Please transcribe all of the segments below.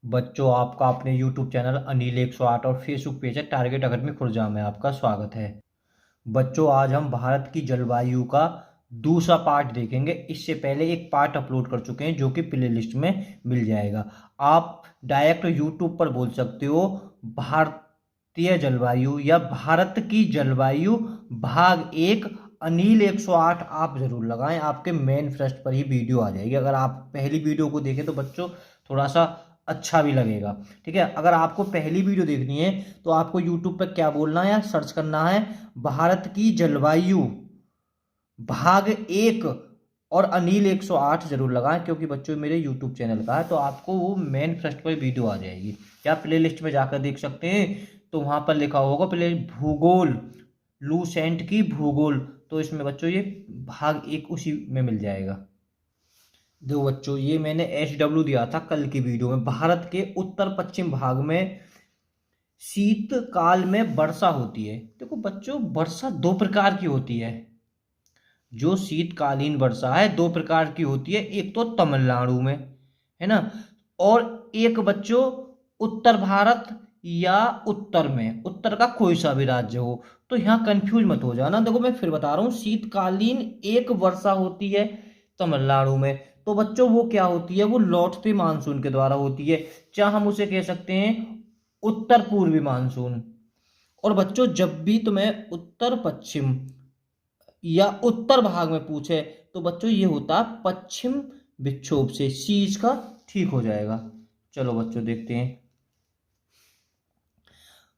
बच्चों, आपका अपने YouTube चैनल अनिल 108 और फेसबुक पेज है टारगेट अकेडमी खुर्जा में आपका स्वागत है। बच्चों, आज हम भारत की जलवायु का दूसरा पार्ट देखेंगे। इससे पहले एक पार्ट अपलोड कर चुके हैं जो कि प्ले लिस्ट में मिल जाएगा। आप डायरेक्ट यूट्यूब पर बोल सकते हो भारतीय जलवायु या भारत की जलवायु भाग एक अनिल 108 आप जरूर लगाएं। आपके मेन फर्स्ट पर ही वीडियो आ जाएगी। अगर आप पहली वीडियो को देखें तो बच्चों थोड़ा सा अच्छा भी लगेगा। ठीक है, अगर आपको पहली वीडियो देखनी है तो आपको यूट्यूब पर क्या बोलना है या सर्च करना है, भारत की जलवायु भाग एक और अनिल 108 जरूर लगाएं, क्योंकि बच्चों मेरे यूट्यूब चैनल का है तो आपको वो मेन फर्स्ट पर वीडियो आ जाएगी। क्या प्ले लिस्ट में जाकर देख सकते हैं, तो वहां पर लिखा होगा प्ले भूगोल, लूसेंट की भूगोल, तो इसमें बच्चों ये भाग एक उसी में मिल जाएगा। देखो बच्चों, ये मैंने HW दिया था कल की वीडियो में। भारत के उत्तर पश्चिम भाग में शीतकाल में वर्षा होती है। देखो बच्चों, वर्षा दो प्रकार की होती है। जो शीतकालीन वर्षा है दो प्रकार की होती है, एक तो तमिलनाडु में है ना, और एक बच्चों उत्तर भारत या उत्तर में, उत्तर का कोई सा भी राज्य हो। तो यहाँ कंफ्यूज मत हो जाना। देखो मैं फिर बता रहा हूँ, शीतकालीन एक वर्षा होती है तमिलनाडु में, तो बच्चों वो क्या होती है, वो लौटते मानसून के द्वारा होती है, चाहे हम उसे कह सकते हैं उत्तर पूर्वी मानसून। और बच्चों जब भी तुम्हें उत्तर पश्चिम या उत्तर भाग में पूछे तो बच्चों ये होता है पश्चिम विक्षोभ से, सी इसका ठीक हो जाएगा। चलो बच्चों देखते हैं।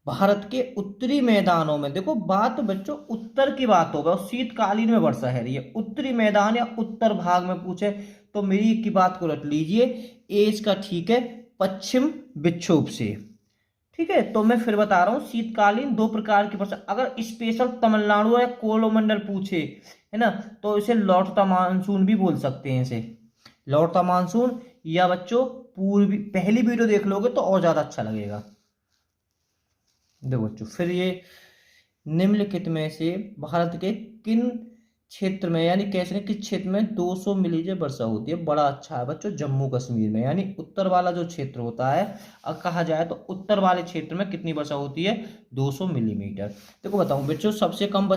भारत के उत्तरी मैदानों में, देखो बात बच्चों उत्तर की बात होगा, शीतकालीन में वर्षा है रही है। उत्तरी मैदान या उत्तर भाग में पूछे तो मेरी की बात को रख लीजिए, ए इसका ठीक है, पश्चिम विक्षोभ से। ठीक है, तो मैं फिर बता रहा हूँ, शीतकालीन दो प्रकार की वर्षा। अगर स्पेशल तमिलनाडु या कोरोमंडल पूछे है ना, तो इसे लौटता मानसून भी बोल सकते हैं इसे, लौटता मानसून। या बच्चों पूर्वी, पहली वीडियो देख लोगे तो और ज्यादा अच्छा लगेगा। देखो बच्चों, फिर ये निम्नलिखित में से भारत के किन क्षेत्र में, यानी कैसे किस क्षेत्र में 200 मिलीमीटर वर्षा होती है। बड़ा अच्छा है बच्चों, जम्मू कश्मीर में, यानी उत्तर वाला जो क्षेत्र होता है, अब कहा जाए तो उत्तर वाले क्षेत्र में कितनी वर्षा होती है, 200 मिलीमीटर। देखो बताऊं बच्चों, सबसे कम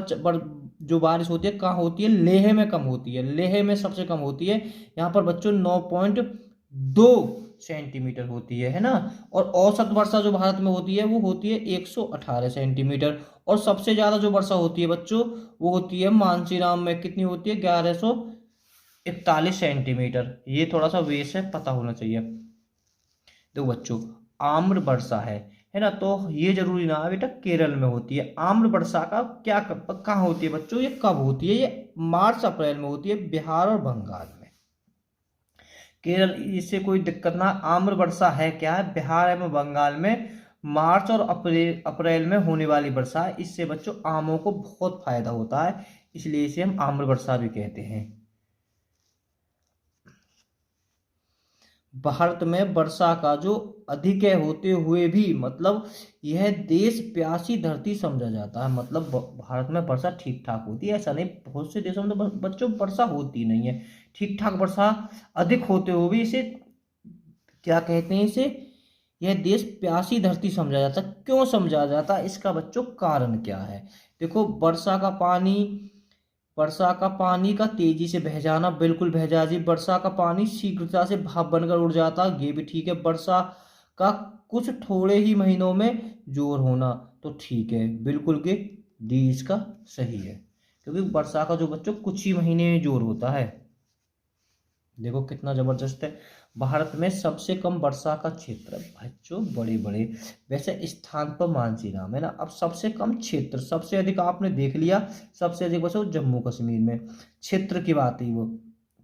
जो बारिश होती है कहाँ होती है, लेह में कम होती है, लेह में सबसे कम होती है। यहाँ पर बच्चों 9.2 सेंटीमीटर होती है ना। और औसत वर्षा जो भारत में होती है वो होती है 118 सेंटीमीटर। और सबसे ज्यादा जो वर्षा होती है बच्चों वो होती है मानसीराम में, कितनी होती है, 1141 सेंटीमीटर। ये थोड़ा सा वेस है, पता होना चाहिए। देखो बच्चों, आम्र वर्षा है ना, तो ये जरूरी ना है बेटा केरल में होती है। आम्र वर्षा का क्या कहाँ होती है बच्चों, ये कब होती है, ये मार्च अप्रैल में होती है, बिहार और बंगाल में। केरल इससे कोई दिक्कत ना, आम्र वर्षा है क्या है, बिहार एवं बंगाल में मार्च और अप्रैल अप्रैल में होने वाली वर्षा है। इससे बच्चों आमों को बहुत फायदा होता है, इसलिए इसे हम आम्र वर्षा भी कहते हैं। भारत में वर्षा का जो अधिक है होते हुए भी, मतलब यह देश प्यासी धरती समझा जाता है। मतलब भारत में वर्षा ठीक ठाक होती है, ऐसा नहीं, बहुत से देशों में तो बच्चों वर्षा होती नहीं है। ठीक ठाक वर्षा अधिक होते हुए भी इसे क्या कहते हैं, इसे यह देश प्यासी धरती समझा जाता। क्यों समझा जाता, इसका बच्चों कारण क्या है। देखो वर्षा का पानी का तेजी से बह जाना, बिल्कुल बह जाए जी। वर्षा का पानी शीघ्रता से भाप बनकर उड़ जाता, ये भी ठीक है। वर्षा का कुछ थोड़े ही महीनों में जोर होना, तो ठीक है, बिल्कुल के डी इसका सही है, क्योंकि वर्षा का जो बच्चों कुछ ही महीने में जोर होता है। देखो कितना जबरदस्त है। भारत में सबसे कम वर्षा का क्षेत्र बच्चों बड़े बड़े, वैसे स्थान पर मानसीराम है ना। अब सबसे कम क्षेत्र, सबसे अधिक आपने देख लिया, सबसे अधिक बच्चों जम्मू कश्मीर में क्षेत्र की बात ही वो।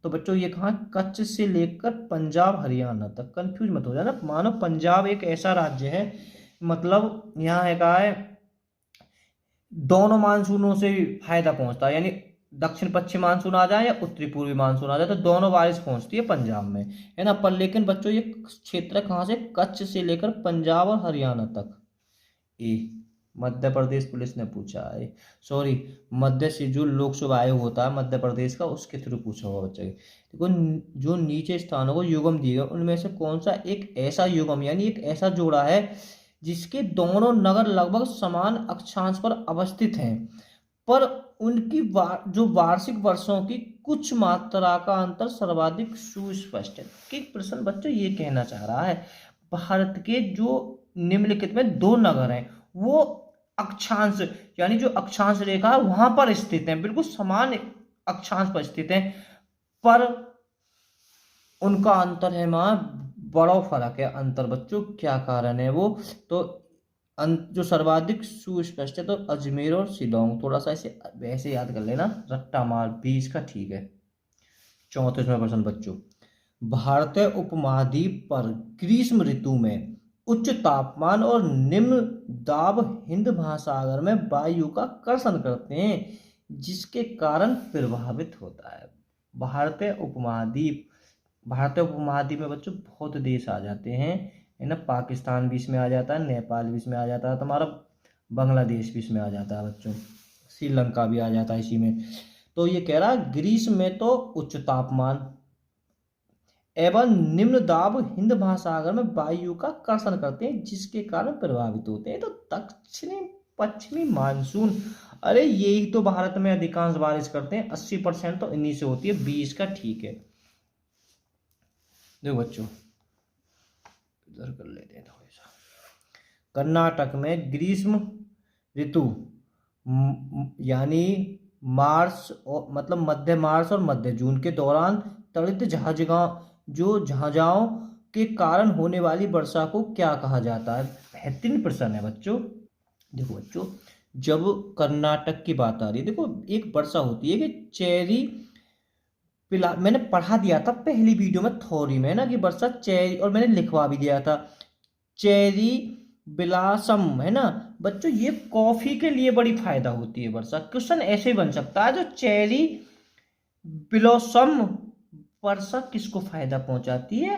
तो बच्चों ये कहाँ, कच्छ से लेकर पंजाब हरियाणा तक। कंफ्यूज मत हो जाना, मानो पंजाब एक ऐसा राज्य है, मतलब यहाँ है कहा है दोनों मानसूनों से फायदा पहुंचता है, यानी दक्षिण पश्चिम मानसून आ जाए या उत्तरी पूर्वी मानसून आ जाए तो दोनों बारिश पहुंचती है पंजाब में, है ना। पर लेकिन बच्चों ये क्षेत्र कहाँ से, कच्छ से लेकर पंजाब और हरियाणा तक, ए मध्य प्रदेश पुलिस ने पूछा है, सॉरी, मध्य शेड्यूल लोक सेवा आयोग होता है मध्य प्रदेश का, उसके थ्रू पूछा होगा बच्चे। देखो जो नीचे स्थानों को युग्म दिए गए उनमें से कौन सा एक ऐसा युग्म यानी एक ऐसा जोड़ा है जिसके दोनों नगर लगभग समान अक्षांश पर अवस्थित हैं, पर उनकी जो वार्षिक वर्षों की कुछ मात्रा का अंतर सर्वाधिक सुस्पष्ट है। कि प्रश्न बच्चों ये कहना चाह रहा है भारत के जो निम्नलिखित में दो नगर हैं वो अक्षांश यानी जो अक्षांश रेखा है वहां पर स्थित हैं, बिल्कुल समान अक्षांश पर स्थित हैं, पर उनका अंतर है वहां बड़ा फर्क है अंतर। बच्चों क्या कारण है वो, तो जो सर्वाधिक सुस्पष्ट है तो अजमेर और शिलोंग। थोड़ा सा इसे वैसे याद कर लेना, रट्टा मार 20 का ठीक है। 34वां प्रश्न बच्चों, भारतीय उपमहाद्वीप पर ग्रीष्म ऋतु में उच्च तापमान और निम्न दाब हिंद महासागर में वायु का कर्षण करते हैं जिसके कारण प्रभावित होता है। भारतीय उपमहाद्वीप में बच्चों बहुत देश आ जाते हैं, है ना। पाकिस्तान भी इसमें आ जाता है, नेपाल भी इसमें आ जाता है, तुम्हारा बांग्लादेश भी इसमें आ जाता है बच्चों, श्रीलंका भी आ जाता है इसी में। तो ये कह रहा है ग्रीष्म में तो उच्च तापमान एवं निम्न दाब हिंद महासागर में वायु का कर्षण करते हैं जिसके कारण प्रभावित होते हैं। तो दक्षिणी पश्चिमी मानसून, अरे यही तो भारत में अधिकांश बारिश करते हैं, 80% तो इन्हीं से होती है। 20 का ठीक है। देखो बच्चों इधर कर लेते हैं थोड़ा सा। कर्नाटक में ग्रीष्म ऋतु यानी मार्च और मतलब मध्य मार्च और मध्य जून के दौरान त्वरित झाझाओं के कारण होने वाली वर्षा को क्या कहा जाता है। बेहतरीन प्रश्न है बच्चों। देखो बच्चों जब कर्नाटक की बात आ रही है, देखो एक वर्षा होती है कि चेरी मैंने पढ़ा दिया था पहली वीडियो में थ्योरी में ना कि वर्षा चेरी, और मैंने लिखवा भी दिया था चेरी बिलासम, है ना बच्चों। ये कॉफी के लिए बड़ी फायदा होती है वर्षा। क्वेश्चन ऐसे ही बन सकता है जो चेरी ब्लॉसम वर्षा किसको फायदा पहुंचाती है,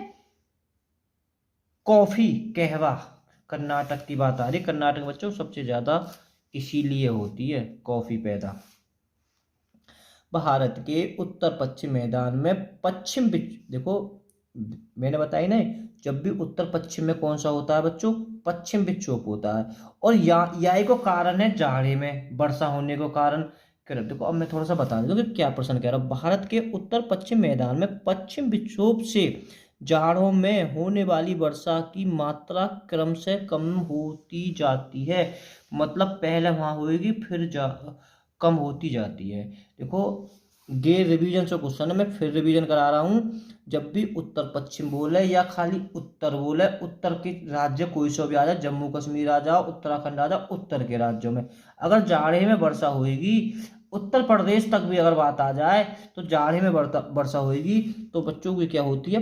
कॉफी कहवा। कर्नाटक की बात आ रही, कर्नाटक बच्चों सबसे ज्यादा इसीलिए होती है कॉफी पैदा। भारत के उत्तर पश्चिम मैदान में पश्चिम देखो मैंने बताई ना, जब भी उत्तर पश्चिम में कौन सा होता है बच्चों, पश्चिम विक्षोभ होता है। और यही को कारण है जाड़े में वर्षा होने को कारण। देखो अब मैं थोड़ा सा बता दूं कि क्या प्रश्न कह रहा हूं। भारत के उत्तर पश्चिम मैदान में पश्चिम विक्षोभ से जाड़ों में होने वाली वर्षा की मात्रा क्रमशः कम होती जाती है, मतलब पहले वहां होगी फिर कम होती जाती है। देखो ये रिवीजन से क्वेश्चन है, मैं फिर रिवीजन करा रहा हूं। जब भी उत्तर पश्चिम बोले या खाली उत्तर बोले, उत्तर के राज्य कोई सो भी आ जाए, जम्मू कश्मीर आ जाओ, उत्तराखंड आ जाओ, उत्तर के राज्यों में अगर जाड़े में वर्षा होगी, उत्तर प्रदेश तक भी अगर बात आ जाए तो जाड़े में वर्षा होगी, तो बच्चों की क्या होती है,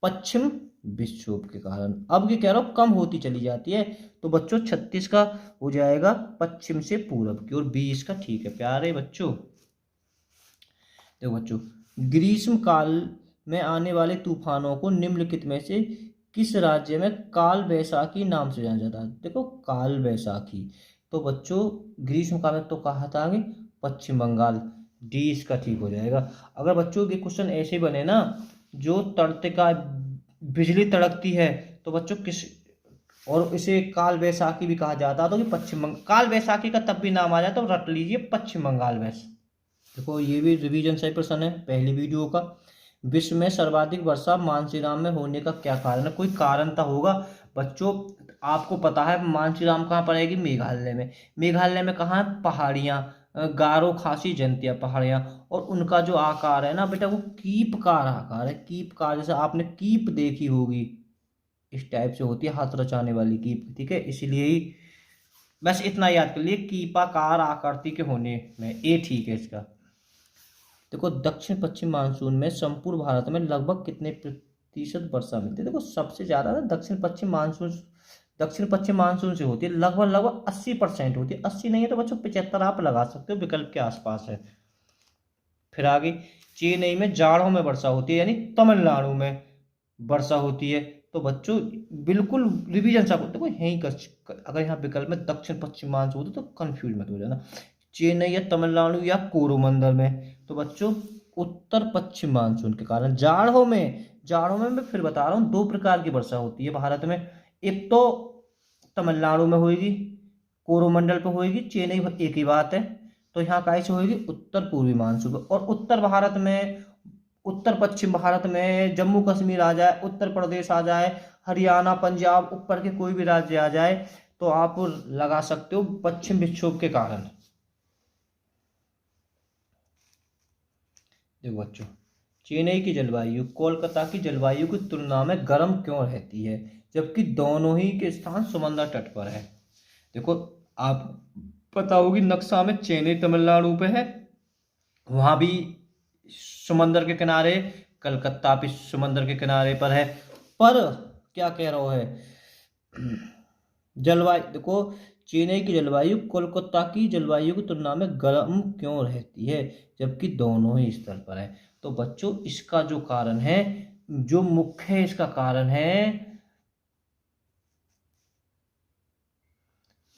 पश्चिम विक्षोभ के कारण। अब ये कह रहा हूं कम होती चली जाती है, तो बच्चों 36 का हो जाएगा पश्चिम से पूरब की, और 20 का ठीक है प्यारे बच्चों। देखो बच्चों ग्रीष्म काल में आने वाले तूफानों को निम्नलिखित में से किस राज्य में काल वैसाखी नाम से जाना जाता है। देखो काल वैसाखी, तो बच्चों ग्रीष्म काल में तो कहा था आगे पश्चिम बंगाल, 20 का ठीक हो जाएगा। अगर बच्चों के क्वेश्चन ऐसे बने ना, जो तड़के का बिजली तड़कती है तो बच्चों किस, और इसे काल वैसाखी भी कहा जाता है, तो कि पश्चिम बंगाल, काल वैसाखी का तब भी नाम आ जाता है, तो रट लीजिए पश्चिम बंगाल वैस। देखो ये भी रिवीजन सही प्रश्न है पहली वीडियो का। विश्व में सर्वाधिक वर्षा मानसीराम में होने का क्या कारण है, कोई कारण तो होगा बच्चों। आपको पता है मानसीराम कहाँ पड़ेगी, मेघालय में। मेघालय में कहाँ है, पहाड़ियाँ, गारो खासी जयंतिया पहाड़ियाँ, और उनका जो आकार है ना बेटा वो कीपकार आकार है। कीपकार जैसे आपने कीप देखी होगी, इस टाइप से होती है, हाथ रचाने वाली कीप, ठीक है। इसीलिए ही बस इतना याद कर लिए कीपाकार आकृति के होने में, ये ठीक है इसका। देखो दक्षिण पश्चिम मानसून में संपूर्ण भारत में लगभग कितने प्रतिशत वर्षा मिलती है। देखो सबसे ज्यादा ना दक्षिण पश्चिम मानसून से होती है, लगभग 80% होती है। 80 नहीं है तो बच्चों 75 आप लगा सकते हो, विकल्प के आसपास है। फिर आगे चेन्नई में जाड़ों में वर्षा होती है, यानी तमिलनाडु में वर्षा होती है, तो तो बच्चों बिल्कुल रिवीजन सा देखो यहीं कर, अगर यहाँ विकल्प में दक्षिण पश्चिम मानसून होता तो कंफ्यूज मत हो जाना। चेन्नई या तमिलनाडु या कोरोमंडल में, तो बच्चों उत्तर पश्चिम मानसून के कारण जाड़ों में मैं फिर बता रहा हूँ दो प्रकार की वर्षा होती है भारत में। एक तो तमिलनाडु में होगी, कोरोमंडल पे होगी, चेन्नई एक ही बात है। तो यहाँ का ऐसे होगी उत्तर पूर्वी मानसून पे। और उत्तर भारत में, उत्तर पश्चिम भारत में जम्मू कश्मीर आ जाए, उत्तर प्रदेश आ जाए, हरियाणा, पंजाब, ऊपर के कोई भी राज्य आ जाए, तो आप लगा सकते हो पश्चिम विक्षोभ के कारण। देखो बच्चों, चेन्नई की जलवायु कोलकाता की जलवायु की तुलना में गर्म क्यों रहती है, जबकि दोनों ही के स्थान समंदर तट पर है। देखो, आप पता होगी नक्शा में चेन्नई तमिलनाडु पे है, वहां भी समंदर के किनारे, कलकत्ता भी समंदर के किनारे पर है। पर क्या कह रहा है जलवायु, देखो चेन्नई की जलवायु कोलकाता की जलवायु की तुलना में गर्म क्यों रहती है, जबकि दोनों ही स्तर पर है। तो बच्चों इसका जो कारण है, जो मुख्य इसका कारण है,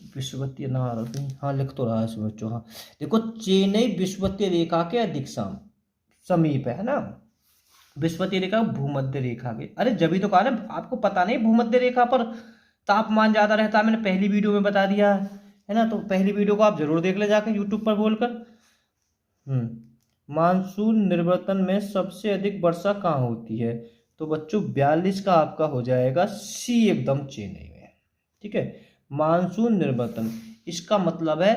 विषुवतीय नारद, हाँ लिख तो रहा है इसमें बच्चों। हाँ देखो, चेन्नई विषुवतीय रेखा के अधिक समीप है ना, विषुवतीय रेखा भूमध्य रेखा के, अरे जब भी तो कहा ना, आपको पता नहीं भूमध्य रेखा पर तापमान ज्यादा रहता है, मैंने पहली वीडियो में बता दिया है ना, तो पहली वीडियो को आप जरूर देख ले जाकर यूट्यूब पर बोलकर। मानसून निर्वर्तन में सबसे अधिक वर्षा कहाँ होती है, तो बच्चों 42 का आपका हो जाएगा सी एकदम, चेन्नई में। ठीक है, मानसून निर्वर्तन, इसका मतलब है,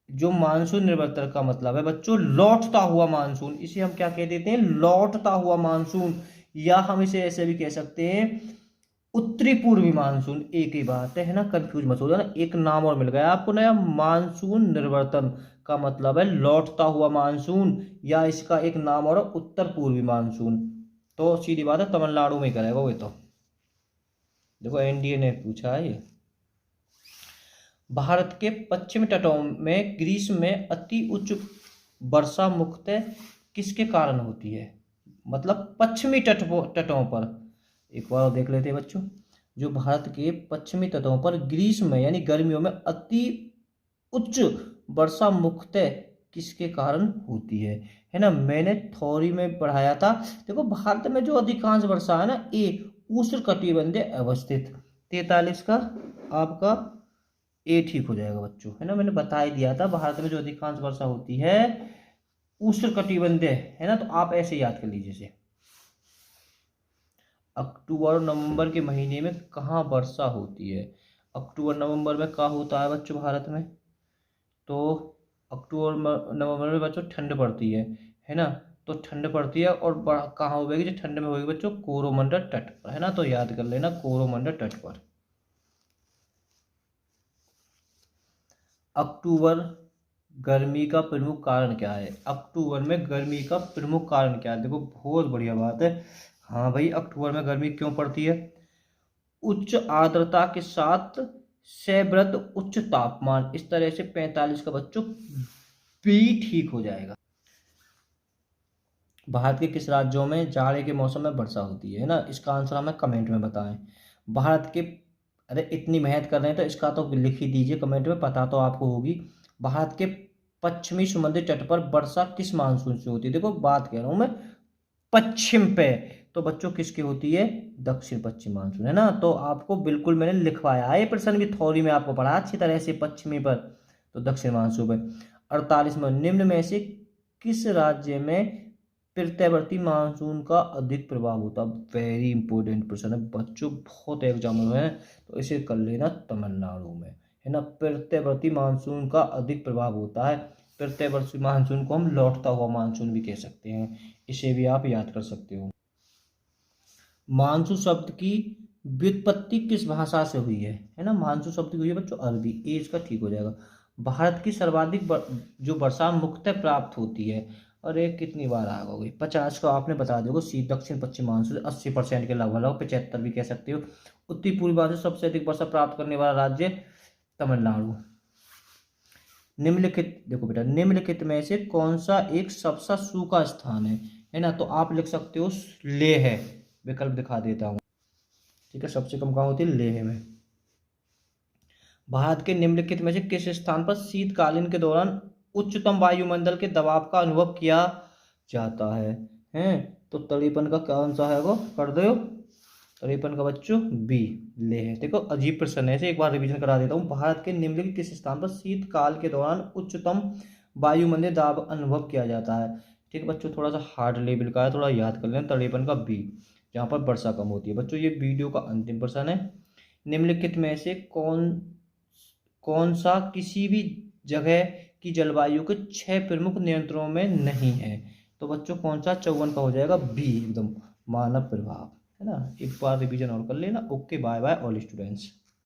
जो मानसून निर्वर्तन का मतलब है बच्चों लौटता हुआ मानसून, इसे हम क्या कह देते हैं, लौटता हुआ मानसून, या हम इसे ऐसे भी कह सकते हैं उत्तरी पूर्वी मानसून, एक ही बात है ना, कंफ्यूज मत हो जाना, एक नाम और मिल गया आपको नया। मानसून निर्वर्तन का मतलब है लौटता हुआ मानसून, या इसका एक नाम और उत्तर पूर्वी मानसून। तो सीधी बात है तमिलनाडु में करेगा वो। तो देखो एनडीए ने पूछा है ये, भारत के पश्चिमी तटों में ग्रीष्म में अति उच्च वर्षा मुख्यतः किसके कारण होती है, मतलब पश्चिमी तटों पर। एक बार देख लेते हैं बच्चों, जो भारत के पश्चिमी तटों पर ग्रीष्म में यानी गर्मियों में अति उच्च वर्षा मुख्यतः किसके कारण होती है ना, मैंने थ्योरी में पढ़ाया था। देखो भारत में जो अधिकांश वर्षा है ना, ए उष्णकटिबंधीय अवस्थित, 43 का आपका ए ठीक हो जाएगा बच्चों, है ना, मैंने बता ही दिया था भारत में जो अधिकांश वर्षा होती है उष्णकटिबंधीय है ना, तो आप ऐसे याद कर लीजिए इसे। अक्टूबर और नवंबर के महीने में कहाँ वर्षा होती है, अक्टूबर नवंबर में कहाँ होता है बच्चों भारत में, तो अक्टूबर नवंबर में बच्चों ठंड पड़ती है ना, तो ठंड पड़ती है, और कहाँ होगी जो ठंड में होगी बच्चों, कोरोमंडल तट पर, है ना, तो याद कर लेना कोरोमंडल तट पर। अक्टूबर गर्मी का प्रमुख कारण क्या है, अक्टूबर में गर्मी का प्रमुख कारण क्या है, देखो बहुत बढ़िया बात है। हाँ भाई, अक्टूबर में गर्मी क्यों पड़ती है, उच्च आर्द्रता के साथ सैव्रत उच्च तापमान, इस तरह से 45 का बच्चों बी ठीक हो जाएगा। भारत के किस राज्यों में जाड़े के मौसम में वर्षा होती है ना, इसका आंसर हमें कमेंट में बताएं। भारत के, अरे इतनी मेहनत कर रहे हैं तो इसका तो लिख ही दीजिए कमेंट में, पता तो आपको होगी। भारत के पश्चिमी समुद्री तट पर वर्षा किस मानसून से होती है, देखो बात कह रहा हूं मैं पश्चिम पे, तो बच्चों किसकी होती है, दक्षिण पश्चिम मानसून, है ना, तो आपको बिल्कुल मैंने लिखवाया है, प्रश्न भी थ्योरी में आपको पढ़ा अच्छी तरह से, पश्चिमी पर तो दक्षिण मानसून पे। 48 में, निम्न में से किस राज्य में प्रत्यावर्ती मानसून का अधिक प्रभाव होता, वेरी इंपॉर्टेंट प्रश्न है बच्चों, बहुत एग्जाम में है, तो इसे कर लेना तमिलनाडु में, है ना, प्रत्यावर्ती मानसून का अधिक प्रभाव होता है। प्रत्यावर्ती मानसून को हम लौटता हुआ मानसून भी कह सकते हैं, इसे भी आप याद कर सकते हो। मानसून शब्द की व्युत्पत्ति किस भाषा से हुई है ना, मानसून शब्द की हुई है बच्चों अरबी, ए इसका ठीक हो जाएगा। भारत की सर्वाधिक जो वर्षा मुख्यतः प्राप्त होती है, और एक कितनी बार आ गई, 50 का आपने बता दोगे, सी दक्षिण पश्चिम मानसून 80% के लगभग, 75 भी कह सकते हो। उत्तरी पूर्वी मानसून सबसे अधिक वर्षा प्राप्त करने वाला राज्य तमिलनाडु। निम्नलिखित, देखो बेटा, निम्नलिखित में से कौन सा एक सबसे सूखा स्थान है ना, तो आप लिख सकते हो लेह है, विकल्प दिखा देता हूँ। ठीक है, सबसे कम कहाँ होती है, लेह में। भारत के निम्नलिखित में से किस स्थान पर शीतकालीन के दौरान उच्चतम वायुमंडल के दबाव का अनुभव किया जाता है? हैं तो 53 का क्या आंसर है, वो कर दो। 53 का बच्चों बी, लेह। देखो अजीब प्रश्न है, इसे एक बार रिवीजन करा देता हूँ। भारत के निम्नलिखित किस स्थान पर शीतकाल के दौरान उच्चतम वायुमंडलीय दाब अनुभव किया जाता है? ठीक है बच्चों, थोड़ा सा हार्ड लेवल का है, थोड़ा याद कर लेना। 53 का बी, जहाँ पर वर्षा कम होती है। बच्चों ये वीडियो का अंतिम प्रश्न है। निम्नलिखित में से कौन कौन सा किसी भी जगह की जलवायु के 6 प्रमुख नियंत्रणों में नहीं है? तो बच्चों कौन सा 54 का हो जाएगा, बी एकदम, मानव प्रभाव, है ना। एक बार रिवीजन और कर लेना। Okay, bye bye all students.